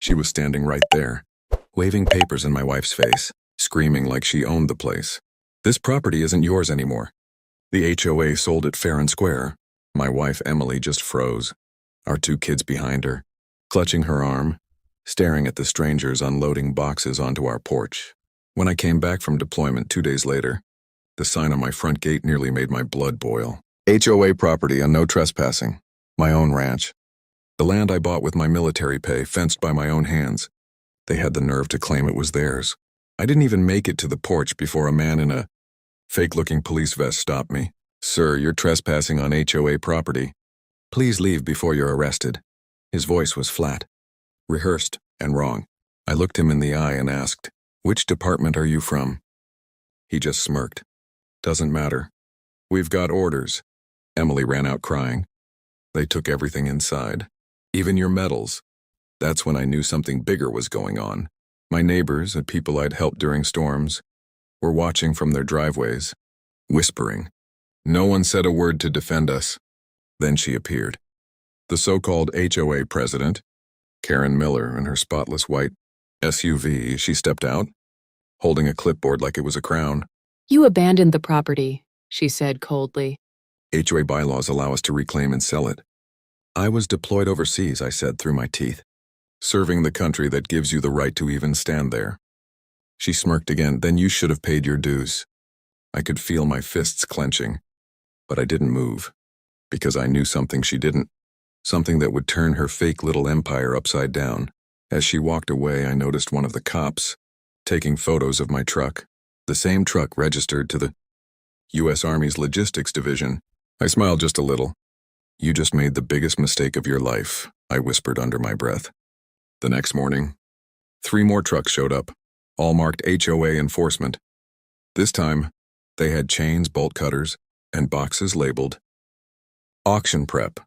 She was standing right there, waving papers in my wife's face, screaming like she owned the place. "This property isn't yours anymore. The HOA sold it fair and square." My wife, Emily, just froze, our 2 kids behind her, clutching her arm, staring at the strangers unloading boxes onto our porch. When I came back from deployment 2 days later, the sign on my front gate nearly made my blood boil. HOA property and no trespassing. My own ranch. The land I bought with my military pay, fenced by my own hands. They had the nerve to claim it was theirs. I didn't even make it to the porch before a man in a fake-looking police vest stopped me. "Sir, you're trespassing on HOA property. Please leave before you're arrested." His voice was flat, rehearsed, and wrong. I looked him in the eye and asked, "Which department are you from?" He just smirked. "Doesn't matter. We've got orders." Emily ran out crying. "They took everything inside, even your medals." That's when I knew something bigger was going on. My neighbors and people I'd helped during storms were watching from their driveways, whispering. No one said a word to defend us. Then she appeared. The so-called HOA president, Karen Miller, in her spotless white SUV. She stepped out, holding a clipboard like it was a crown. "You abandoned the property," she said coldly. "HOA bylaws allow us to reclaim and sell it." "I was deployed overseas," I said through my teeth. "Serving the country that gives you the right to even stand there." She smirked again. "Then you should have paid your dues." I could feel my fists clenching, but I didn't move, because I knew something she didn't, something that would turn her fake little empire upside down. As she walked away, I noticed one of the cops taking photos of my truck, the same truck registered to the U.S. Army's Logistics Division. I smiled just a little. "You just made the biggest mistake of your life," I whispered under my breath. The next morning, 3 more trucks showed up, all marked HOA enforcement. This time, they had chains, bolt cutters, and boxes labeled auction prep.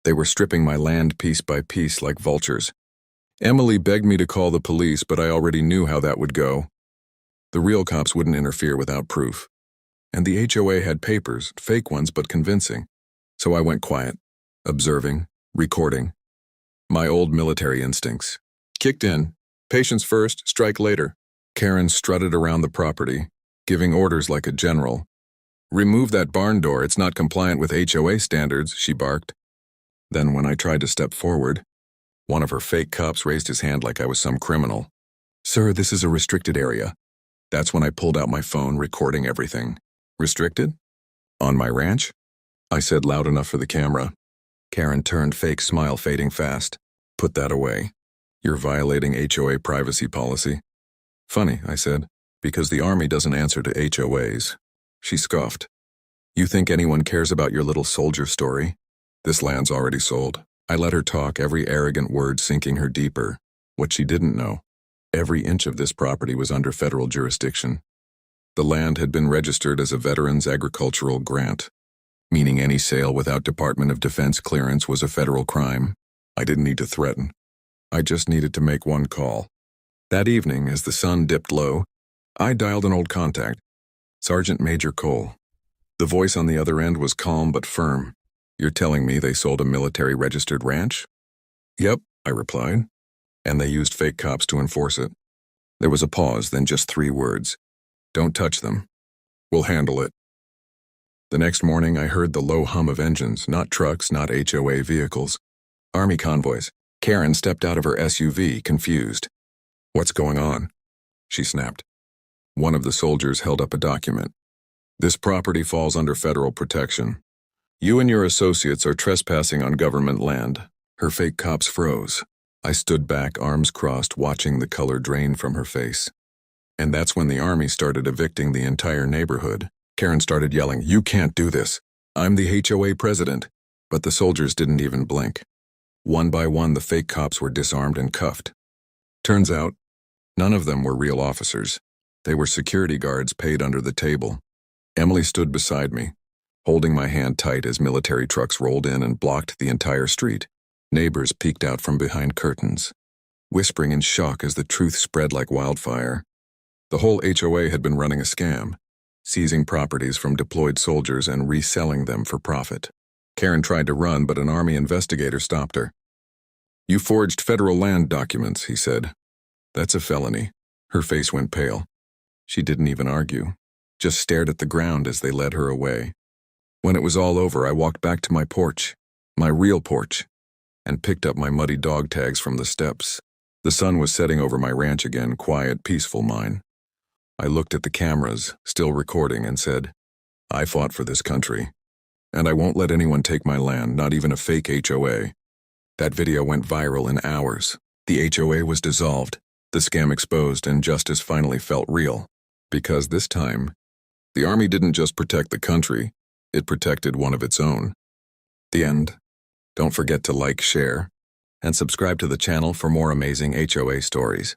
They were stripping my land piece by piece like vultures. Emily begged me to call the police, but I already knew how that would go. The real cops wouldn't interfere without proof. And the HOA had papers, fake ones but convincing. So I went quiet, observing, recording. My old military instincts kicked in. Patience first, strike later. Karen strutted around the property, giving orders like a general. "Remove that barn door, it's not compliant with HOA standards," she barked. Then when I tried to step forward, one of her fake cops raised his hand like I was some criminal. "Sir, this is a restricted area." That's when I pulled out my phone, recording everything. "Restricted? On my ranch?" I said loud enough for the camera. Karen turned, fake smile fading fast. "Put that away. You're violating HOA privacy policy." "Funny," I said, "because the Army doesn't answer to HOAs." She scoffed. "You think anyone cares about your little soldier story? This land's already sold." I let her talk, every arrogant word sinking her deeper. What she didn't know, every inch of this property was under federal jurisdiction. The land had been registered as a Veterans Agricultural Grant, meaning any sale without Department of Defense clearance was a federal crime. I didn't need to threaten. I just needed to make one call. That evening, as the sun dipped low, I dialed an old contact, Sergeant Major Cole. The voice on the other end was calm but firm. "You're telling me they sold a military-registered ranch?" "Yep," I replied. "And they used fake cops to enforce it." There was a pause, then just 3 words. "Don't touch them. We'll handle it." The next morning, I heard the low hum of engines, not trucks, not HOA vehicles. Army convoys. Karen stepped out of her SUV, confused. "What's going on?" she snapped. One of the soldiers held up a document. "This property falls under federal protection. You and your associates are trespassing on government land." Her fake cops froze. I stood back, arms crossed, watching the color drain from her face. And that's when the Army started evicting the entire neighborhood. Karen started yelling, "You can't do this. I'm the HOA president." But the soldiers didn't even blink. One by one, the fake cops were disarmed and cuffed. Turns out, none of them were real officers. They were security guards paid under the table. Emily stood beside me, holding my hand tight as military trucks rolled in and blocked the entire street. Neighbors peeked out from behind curtains, whispering in shock as the truth spread like wildfire. The whole HOA had been running a scam, seizing properties from deployed soldiers and reselling them for profit. Karen tried to run, but an Army investigator stopped her. You forged federal land documents, he said. That's a felony. Her face went pale. She didn't even argue, just stared at the ground as they led her away. When it was all over, I walked back to my porch, my real porch, and picked up my muddy dog tags from the steps. The sun was setting over my ranch again, quiet, peaceful mine. I looked at the cameras, still recording, and said, I fought for this country, and I won't let anyone take my land, not even a fake HOA. That video went viral in hours. The HOA was dissolved, the scam exposed, and justice finally felt real. Because this time, the Army didn't just protect the country, it protected one of its own. The end. Don't forget to like, share, and subscribe to the channel for more amazing HOA stories.